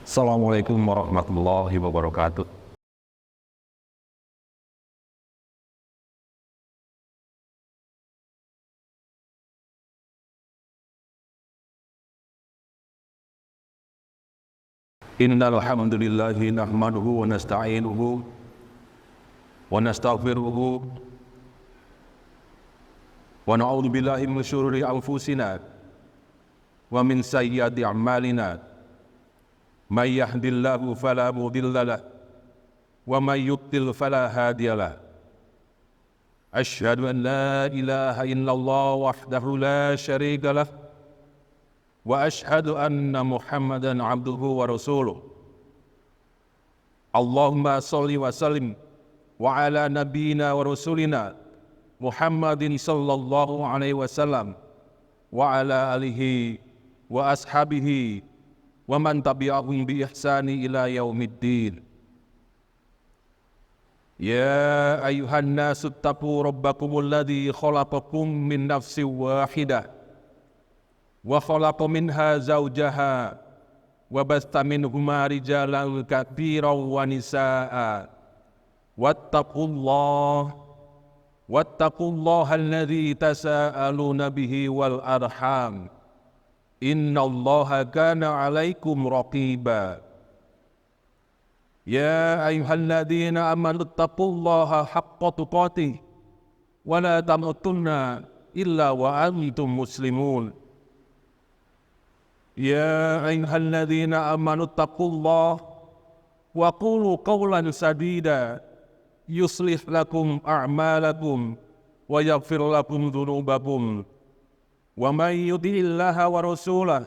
Assalamualaikum warahmatullahi wabarakatuh. Innal hamdalillahi nahmaduhu wa nasta'inuhu wa nastaghfiruhu wa na'udzu billahi min syururi anfusina wa min sayyiati a'malina. May yahdihillahu fala mudilla lahu wa may yudlil fala hadiya lahu. Asyhadu an la ilaha illallah wahdahu la syarika lahu wa asyhadu anna Muhammadan abduhu wa rasuluh. Allahumma sholli wa sallim wa ala nabiyyina wa rasulina Muhammadin sallallahu alaihi wasallam wa ala alihi wa ashabihi wa man tabi'ahum bi ihsani ila yaumiddin. Ya ayyuhan nasu taqu rabbakumul ladzi khalaqakum min nafsin wahidah wa khalaqa minha zawjaha wa basta minhuma rijalan katsiran wa nisaa'a wattaqullaha alladzi tasaaluna bihi wal arham innallaha kana 'alaikum raqiba. Ya ayyuhalladzina amanu taqullaha haqqa tuqatih wa la tamutunna illa wa antum muslimun. Ya ayyuhalladzina amanu taqullaha wa qulu qawlan sadida yuslih lakum a'malakum wa yaghfir lakum dhunubakum wa may yuti'illaha wa rasulahu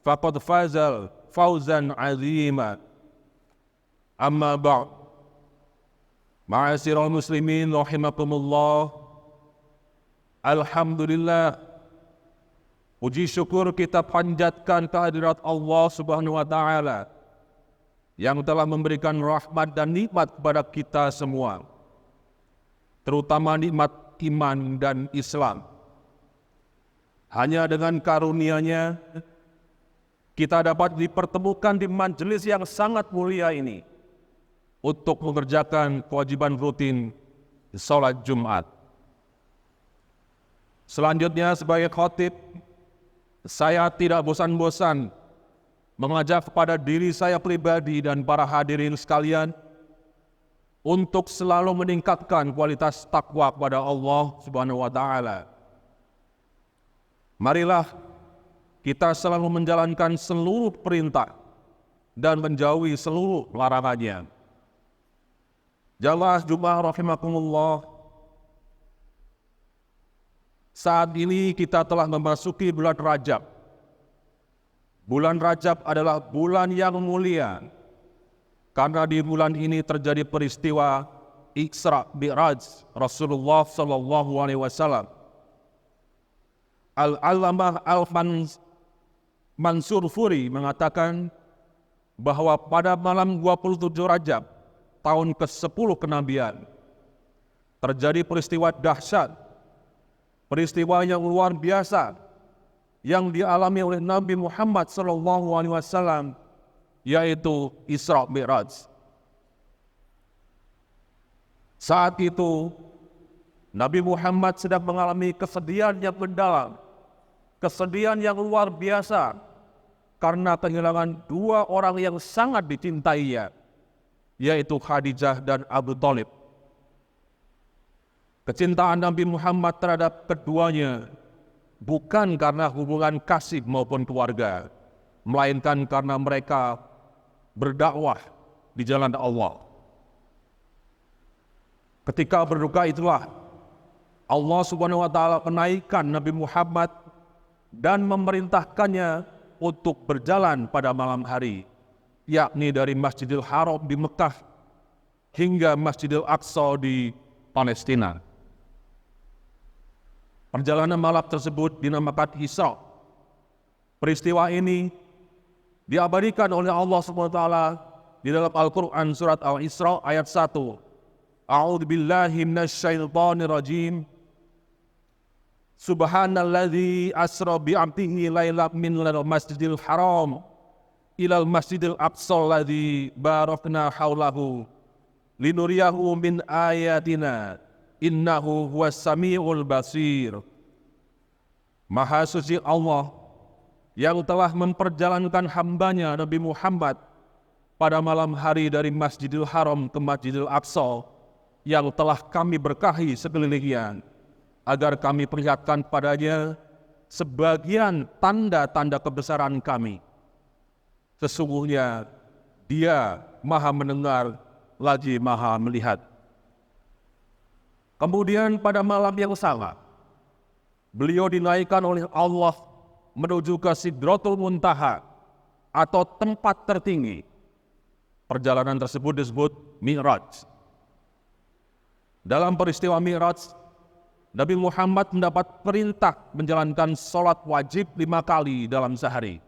faqad faza fawzan 'azima. Amma ba'd. Ma'asyiral muslimin rahimakumullah. Alhamdulillah, puji syukur kita panjatkan kehadirat Allah Subhanahu wa taala yang telah memberikan rahmat dan nikmat kepada kita semua, terutama nikmat iman dan Islam. Hanya dengan karunia-Nya kita dapat dipertemukan di majelis yang sangat mulia ini untuk mengerjakan kewajiban rutin salat Jumat. Selanjutnya sebagai khatib, saya tidak bosan-bosan mengajak kepada diri saya pribadi dan para hadirin sekalian untuk selalu meningkatkan kualitas takwa kepada Allah Subhanahu wa taala. Marilah kita selalu menjalankan seluruh perintah dan menjauhi seluruh larangannya. Jamaah Jumat rahimakumullah. Saat ini kita telah memasuki bulan Rajab. Bulan Rajab adalah bulan yang mulia karena di bulan ini terjadi peristiwa Isra Mi'raj Rasulullah sallallahu alaihi wasallam. Al-Allamah Mansur Furi mengatakan bahwa pada malam 27 Rajab tahun ke-10 kenabian terjadi peristiwa dahsyat, peristiwa yang luar biasa yang dialami oleh Nabi Muhammad SAW, yaitu Isra Mi'raj. Saat itu Nabi Muhammad sedang mengalami kesedihan yang mendalam, kesedihan yang luar biasa karena kehilangan dua orang yang sangat dicintainya, yaitu Khadijah dan Abu Thalib. Kecintaan Nabi Muhammad terhadap keduanya bukan karena hubungan kasih maupun keluarga, melainkan karena mereka berdakwah di jalan Allah. Ketika berduka itulah Allah Subhanahu wa taala menaikkan Nabi Muhammad dan memerintahkannya untuk berjalan pada malam hari, yakni dari Masjidil Haram di Mekah hingga Masjidil Aqsa di Palestina. Perjalanan malam tersebut dinamakan Isra. Peristiwa ini diabadikan oleh Allah Subhanahu wa taala di dalam Al-Qur'an surat Al-Isra ayat 1. A'udzu billahi minasyaitonir rajim. Subhanalladzi asra bi'abdihi lailan minal masjidil haram ilal masjidil aqsa alladzi barakna haulahu linuriyahu min ayatina innahu huwas samiul basir. Maha suci Allah yang telah memperjalankan hambanya Nabi Muhammad pada malam hari dari Masjidil Haram ke Masjidil Aqsa yang telah kami berkahi sekelilingnya, agar kami perlihatkan padanya sebagian tanda-tanda kebesaran kami. Sesungguhnya Dia Maha mendengar lagi Maha melihat. Kemudian pada malam yang sama, beliau dinaikkan oleh Allah menuju ke Sidratul Muntaha atau tempat tertinggi. Perjalanan tersebut disebut Mi'raj. Dalam peristiwa Mi'raj, Nabi Muhammad mendapat perintah menjalankan sholat wajib 5 kali dalam sehari.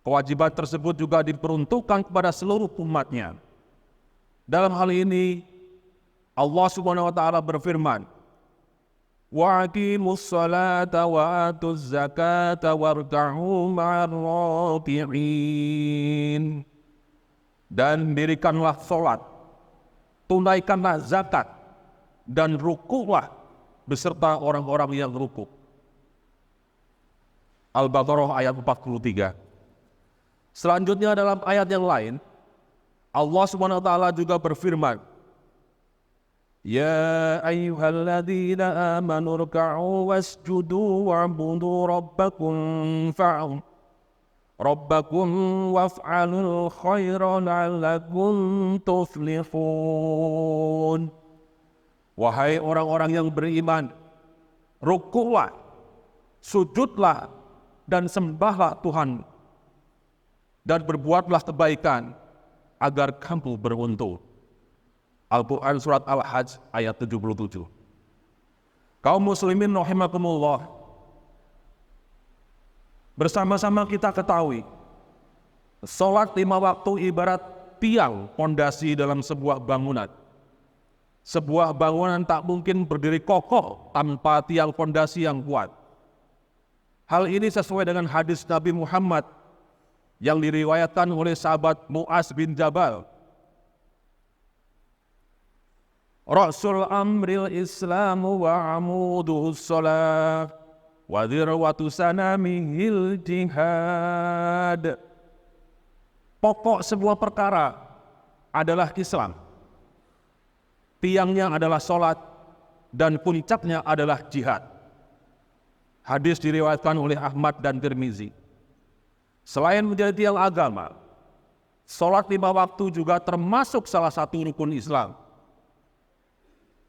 Kewajiban tersebut juga diperuntukkan kepada seluruh umatnya. Dalam hal ini, Allah Subhanahu wa Ta'ala berfirman, wa aqimus salata wa atuz zakata warka'u ma'ar raki'in. Dan dirikanlah sholat, tunaikanlah zakat, dan rukuklah beserta orang-orang yang rukuk. Al-Baqarah ayat 43. Selanjutnya dalam ayat yang lain, Allah Subhanahu wa Ta'ala juga berfirman, ya ayyuhalladzina amanu ruk'u wasjudu wa'budu rabbakum waf'alul khaira la'allakum tuflihun. Wahai orang-orang yang beriman, rukuklah, sujudlah, dan sembahlah Tuhan, dan berbuatlah kebaikan agar kamu beruntung. Al-Quran Surat Al-Hajj ayat 77. Kaum muslimin rahimakumullah, bersama-sama kita ketahui, sholat 5 waktu ibarat tiang pondasi dalam sebuah bangunan. Sebuah bangunan tak mungkin berdiri kokoh tanpa tiang pondasi yang kuat. Hal ini sesuai dengan hadis Nabi Muhammad yang diriwayatkan oleh sahabat Mu'az bin Jabal. Rasul amril islamu wa amuduhu sholat wa dhirwatu sanamihil jihad. Pokok sebuah perkara adalah Islam. Tiangnya adalah sholat dan puncaknya adalah jihad. Hadis diriwayatkan oleh Ahmad dan Tirmizi. Selain menjadi tiang agama, sholat 5 waktu juga termasuk salah satu rukun Islam.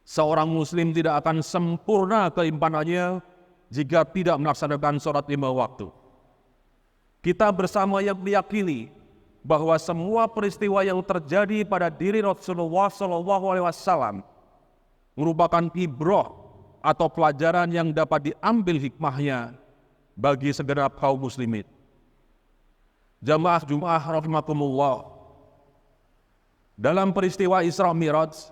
Seorang muslim tidak akan sempurna keimanannya jika tidak melaksanakan sholat 5 waktu. Kita bersama yang meyakini bahwa semua peristiwa yang terjadi pada diri Rasulullah SAW merupakan ibrah atau pelajaran yang dapat diambil hikmahnya bagi segenap kaum muslimin. Jamaah Jumat rahimakumullah, dalam peristiwa Isra Mi'raj,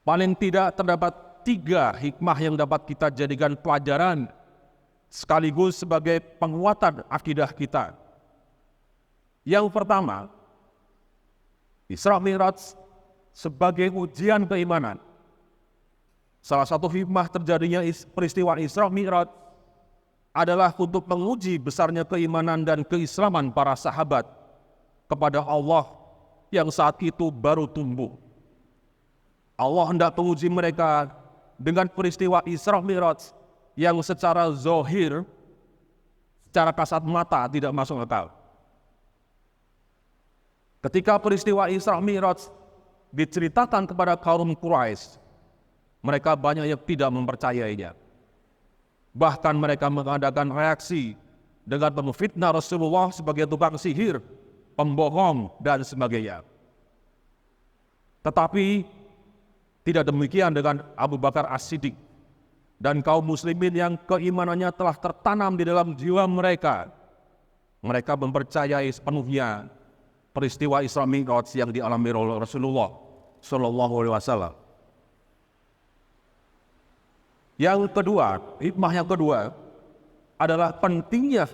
paling tidak terdapat 3 hikmah yang dapat kita jadikan pelajaran sekaligus sebagai penguatan akidah kita. Yang pertama, Isra Mi'raj sebagai ujian keimanan. Salah satu hikmah terjadinya peristiwa Isra Mi'raj adalah untuk menguji besarnya keimanan dan keislaman para sahabat kepada Allah yang saat itu baru tumbuh. Allah hendak menguji mereka dengan peristiwa Isra Mi'raj yang secara zahir, secara kasat mata tidak masuk akal. Ketika peristiwa Isra Mi'raj diceritakan kepada kaum Quraisy, mereka banyak yang tidak mempercayainya. Bahkan mereka mengadakan reaksi dengan memfitnah Rasulullah sebagai tukang sihir, pembohong, dan sebagainya. Tetapi tidak demikian dengan Abu Bakar As-Siddiq dan kaum muslimin yang keimanannya telah tertanam di dalam jiwa mereka. Mereka mempercayai sepenuhnya peristiwa Isra Mi'raj yang dialami oleh Rasulullah SAW. Yang kedua, hikmah yang kedua adalah pentingnya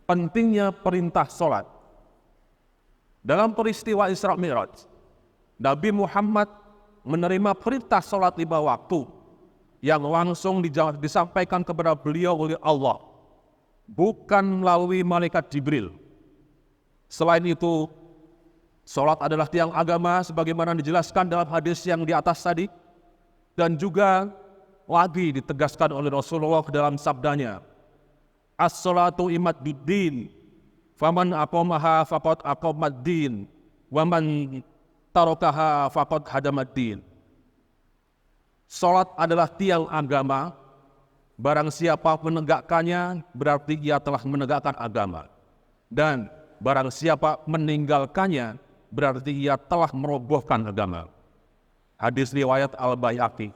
pentingnya perintah sholat. Dalam peristiwa Isra Mi'raj, Nabi Muhammad menerima perintah sholat 5 waktu yang langsung disampaikan kepada beliau oleh Allah, bukan melalui malaikat Jibril. Selain itu, sholat adalah tiang agama sebagaimana dijelaskan dalam hadis yang di atas tadi, dan juga lagi ditegaskan oleh Rasulullah dalam sabdanya, as-sholatu imaduddin, faman aqamaha faqad aqamaddin, waman tarakaha faqad hadamaddin. Sholat adalah tiang agama, barang siapa menegakkannya berarti ia telah menegakkan agama, dan barang siapa meninggalkannya berarti ia telah merobohkan agama. Hadis riwayat Al-Baihaqi.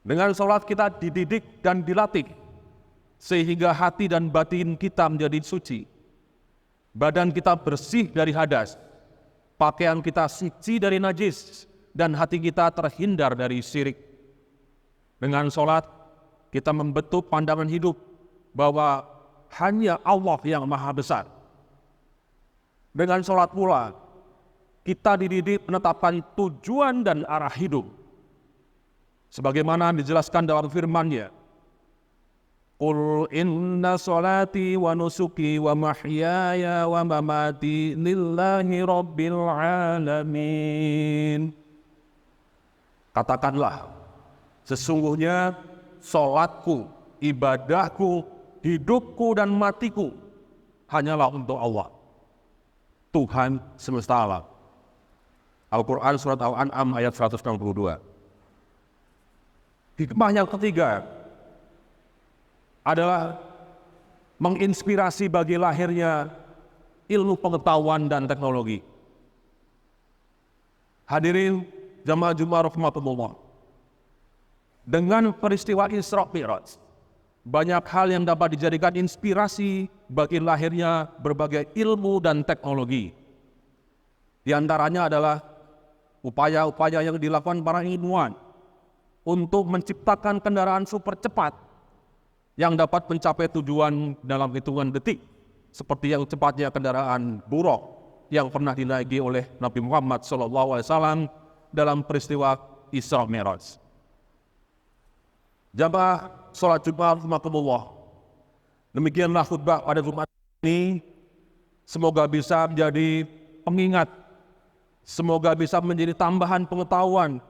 Dengan sholat kita dididik dan dilatih sehingga hati dan batin kita menjadi suci, badan kita bersih dari hadas, pakaian kita suci dari najis, dan hati kita terhindar dari syirik. Dengan sholat kita membentuk pandangan hidup bahwa hanya Allah yang maha besar. Dengan sholat pula kita dididik menetapkan tujuan dan arah hidup, sebagaimana dijelaskan dalam firman-Nya, Qul inna sholati wa nusuki wa mahyaya wa mamati lillahi rabbil alamin. Katakanlah, sesungguhnya sholatku, ibadahku, hidupku dan matiku hanyalah untuk Allah, Tuhan semesta alam. Al-Quran surat Al-An'am ayat 162. Hikmah yang ketiga adalah menginspirasi bagi lahirnya ilmu pengetahuan dan teknologi. Hadirin jamaah Jumat rahmatullah, dengan peristiwa Isra Mi'raj, banyak hal yang dapat dijadikan inspirasi bagi lahirnya berbagai ilmu dan teknologi. Di antaranya adalah upaya-upaya yang dilakukan para ilmuwan untuk menciptakan kendaraan super cepat yang dapat mencapai tujuan dalam hitungan detik, seperti yang cepatnya kendaraan Buraq yang pernah dinaiki oleh Nabi Muhammad SAW dalam peristiwa Isra Mi'raj. Jamaah sholat Jumat rahmatullah, demikianlah khutbah pada Jumat ini. Semoga bisa menjadi pengingat, semoga bisa menjadi tambahan pengetahuan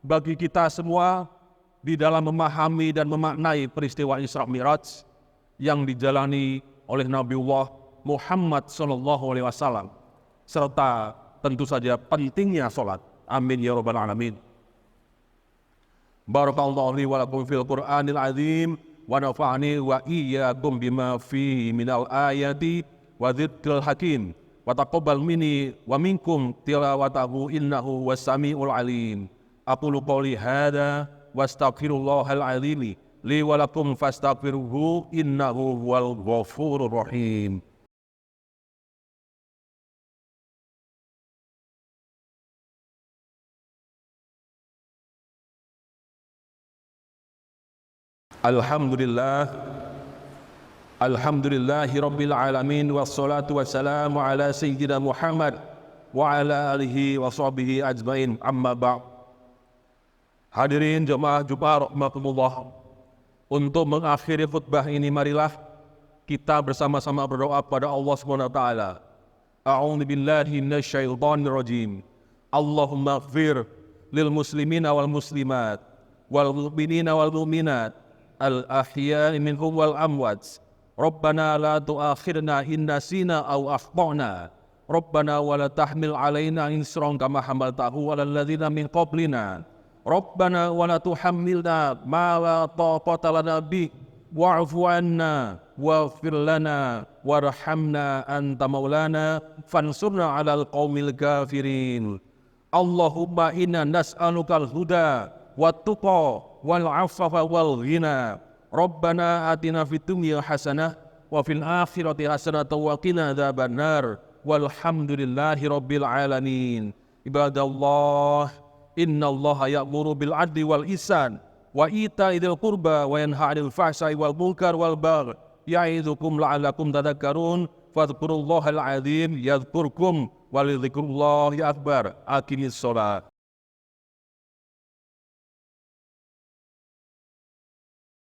bagi kita semua di dalam memahami dan memaknai peristiwa Isra Mi'raj yang dijalani oleh Nabiullah Muhammad SAW, serta tentu saja pentingnya sholat. Amin ya rabbal alamin. Barakallahu li wa lakum fil Qur'anil azim wa nafa'ani wa iyyakum bima fihi minal ayati wa dzikril hakim wa taqabbal minni wa minkum tilawatahu innahu was-sami'ul alim. Aqulu qouli hadza wastaghfirullahal azim li wa lakum fastaghfiruhu innahu huwal ghafurur rahim. Alhamdulillahi rabbil alamin, wassalatu wassalamu ala sayyidina Muhammad wa ala alihi wa sahbihi ajmain, amma ba'd. Hadirin jemaah Jumat rahmatullah, untuk mengakhiri khutbah ini marilah kita bersama-sama berdoa pada Allah SWT. A'udzu billahi minasyaitonir rajim. Allahumma ighfir lil muslimina wal muslimat wal mu'minina wal mu'minat al-ahya'i minhum wal amwat. Rabbana la tu'akhirna in nasina aw akhtana. Rabbana wa la tahmil alaina isran kama hamaltahu 'alal ladzina min qablina. Rabbana wa la tuhammilna ma la taqata lana bih wa'fu 'anna waghfir lana warhamna anta maulana fansurna 'alal qaumil kafirin. Allahumma inna nas'alukal huda wat tuqa wal afafa wal ghina. Rabbana atina fid dunya hasanah wa fil akhirati hasanah wa qina adzabannar. Walhamdulillahi rabbil alamin. Ibadallah, innallaha ya'muru bil adli wal ihsan wa ita'i dzil qurba wa yanha 'anil fahsya'i wal munkar wal baghi ya'idukum la'allakum tadhakkarun. Fadhkurullahal azim yadhkurkum walidzikrullahi akbar. Aqimis shalah.